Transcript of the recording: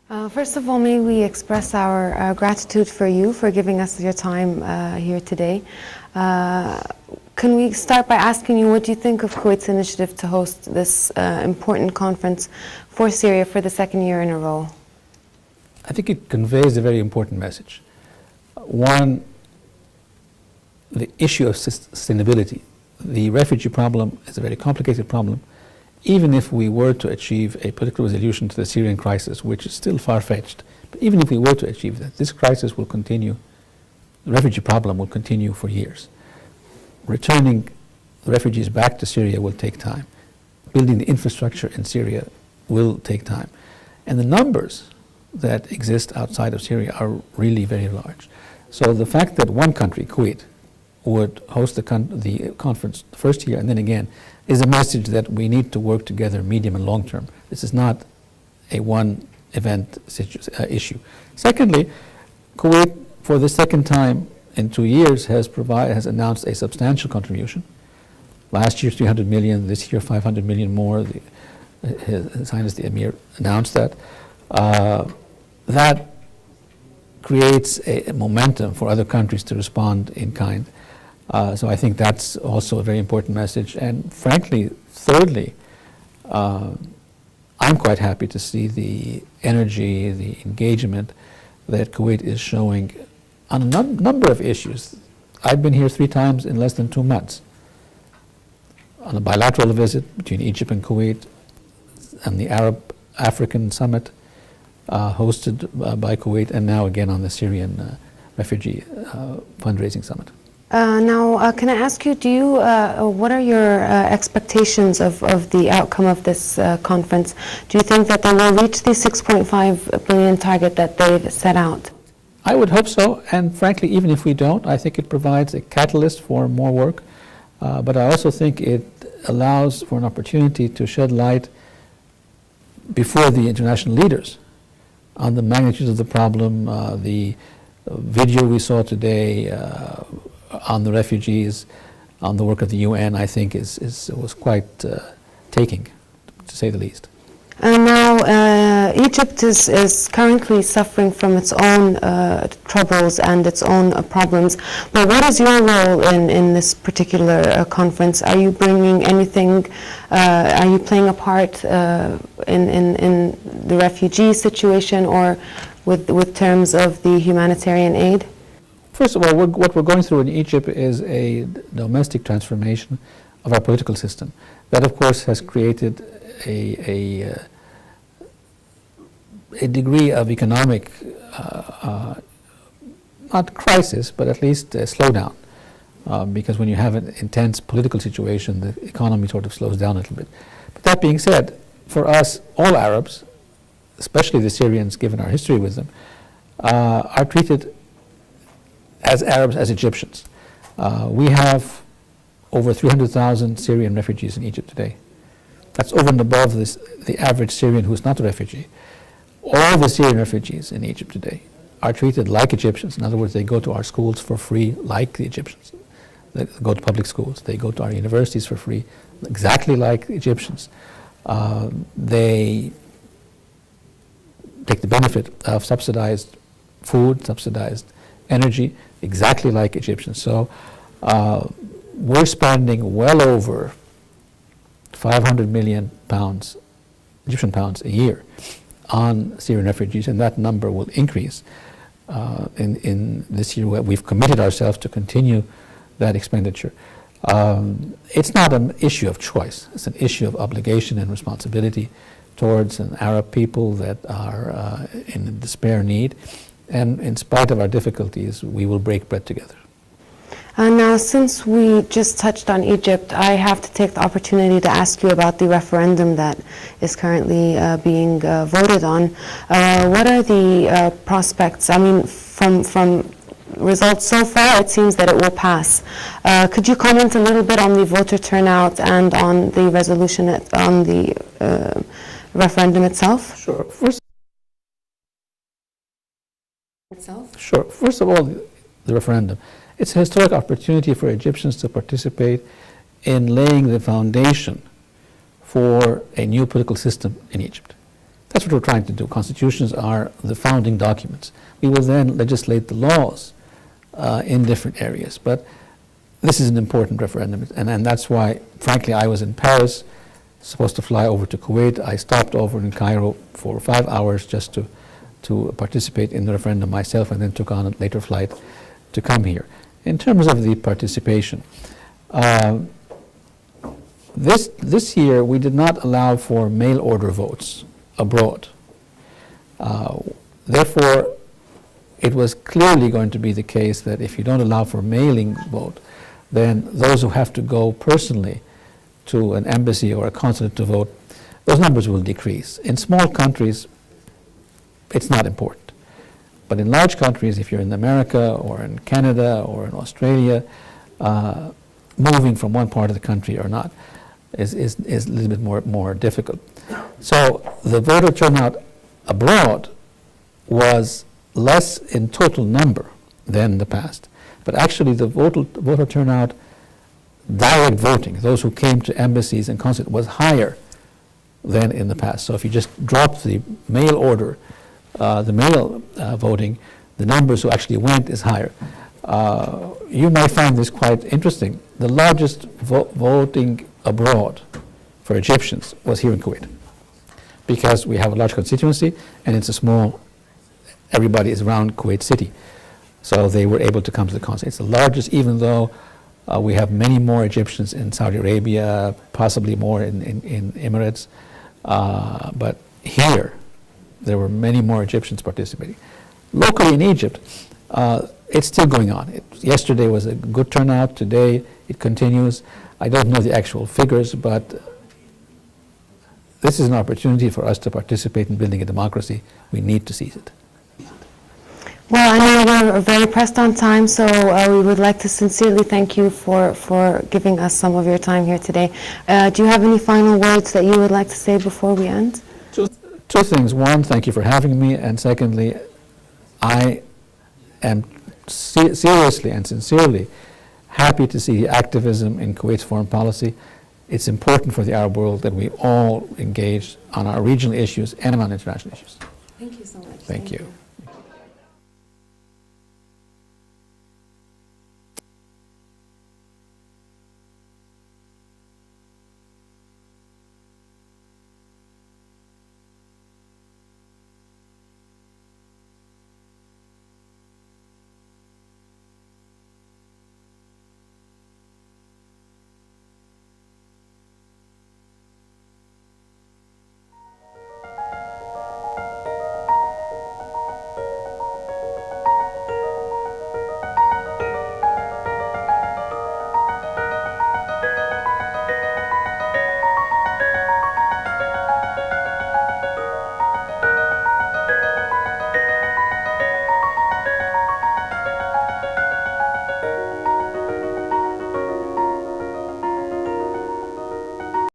First of all, may we express our gratitude for you for giving us your time here today. Can we start by asking you, what do you think of Kuwait's initiative to host this important conference for Syria for the second year in a row? I think it conveys a very important message. One, the issue of sustainability. The refugee problem is a very complicated problem. Even if we were to achieve a political resolution to the Syrian crisis, which is still far-fetched, but even if we were to achieve that, this crisis will continue, the refugee problem will continue for years. Returning the refugees back to Syria will take time. Building the infrastructure in Syria will take time. And the numbers that exist outside of Syria are really very large. So the fact that one country, Kuwait, would host the conference the first year and then again is a message that we need to work together medium and long term. This is not a one event issue. Secondly, Kuwait for the second time in 2 years has announced a substantial contribution. Last year 300 million, this year 500 million more. His Highness the Emir announced that. That creates a momentum for other countries to respond in kind. So I think that's also a very important message. And frankly, thirdly, I'm quite happy to see the energy, the engagement that Kuwait is showing on a number of issues. I've been here 3 times in less than 2 months. On a bilateral visit between Egypt and Kuwait, and the Arab-African summit hosted by Kuwait, and now again on the Syrian refugee fundraising summit. Now, can I ask you, what are your expectations of the outcome of this conference? Do you think that they will reach the 6.5 billion target that they've set out? I would hope so, and frankly, even if we don't, I think it provides a catalyst for more work. But I also think it allows for an opportunity to shed light before the international leaders on the magnitude of the problem. The video we saw today on the refugees, on the work of the UN, I think was quite taking, to say the least. And now Egypt is currently suffering from its own troubles and its own problems. But what is your role in this particular conference? Are you bringing anything, are you playing a part in the refugee situation or with terms of the humanitarian aid? First of all, what we're going through in Egypt is a domestic transformation of our political system. That, of course, has created a degree of economic, not crisis, but at least a slowdown. Because when you have an intense political situation, the economy sort of slows down a little bit. But that being said, for us, all Arabs, especially the Syrians, given our history with them, are treated as Arabs, as Egyptians. We have over 300,000 Syrian refugees in Egypt today. That's over and above the average Syrian who is not a refugee. All the Syrian refugees in Egypt today are treated like Egyptians. In other words, they go to our schools for free like the Egyptians. They go to public schools. They go to our universities for free, exactly like Egyptians. They take the benefit of subsidized food, subsidized energy, exactly like Egyptians. So we're spending well over 500 million pounds, Egyptian pounds, a year on Syrian refugees, and that number will increase in this year. We've committed ourselves to continue that expenditure. It's not an issue of choice. It's an issue of obligation and responsibility towards an Arab people that are in despair need. And in spite of our difficulties, we will break bread together. Now, since we just touched on Egypt, I have to take the opportunity to ask you about the referendum that is currently being voted on. What are the prospects? I mean, from results so far, it seems that it will pass. Could you comment a little bit on the voter turnout and on the resolution, on the referendum itself? Sure. First of all, the referendum. It's a historic opportunity for Egyptians to participate in laying the foundation for a new political system in Egypt. That's what we're trying to do. Constitutions are the founding documents. We will then legislate the laws in different areas. But this is an important referendum, and that's why, frankly, I was in Paris, supposed to fly over to Kuwait. I stopped over in Cairo for 5 hours just to participate in the referendum myself, and then took on a later flight to come here. In terms of the participation, this year we did not allow for mail order votes abroad. Therefore, it was clearly going to be the case that if you don't allow for mailing vote, then those who have to go personally to an embassy or a consulate to vote, those numbers will decrease. In small countries, it's not important. But in large countries, if you're in America or in Canada or in Australia, moving from one part of the country or not is a little bit more difficult. So the voter turnout abroad was less in total number than in the past. But actually the voter turnout, direct voting, those who came to embassies and consulates, was higher than in the past. So if you just drop the mail order, the mail voting, the numbers who actually went is higher. You might find this quite interesting. The largest voting abroad for Egyptians was here in Kuwait, because we have a large constituency and it's a small, everybody is around Kuwait City. So they were able to come to the consulate. It's the largest, even though we have many more Egyptians in Saudi Arabia, possibly more in Emirates. But here, there were many more Egyptians participating. Locally in Egypt, it's still going on. Yesterday was a good turnout. Today, it continues. I don't know the actual figures, but this is an opportunity for us to participate in building a democracy. We need to seize it. Well, I know we're very pressed on time, so we would like to sincerely thank you for giving us some of your time here today. Do you have any final words that you would like to say before we end? Two things. One, thank you for having me, and secondly, I am seriously and sincerely happy to see the activism in Kuwait's foreign policy. It's important for the Arab world that we all engage on our regional issues and on international issues. Thank you so much. Thank you.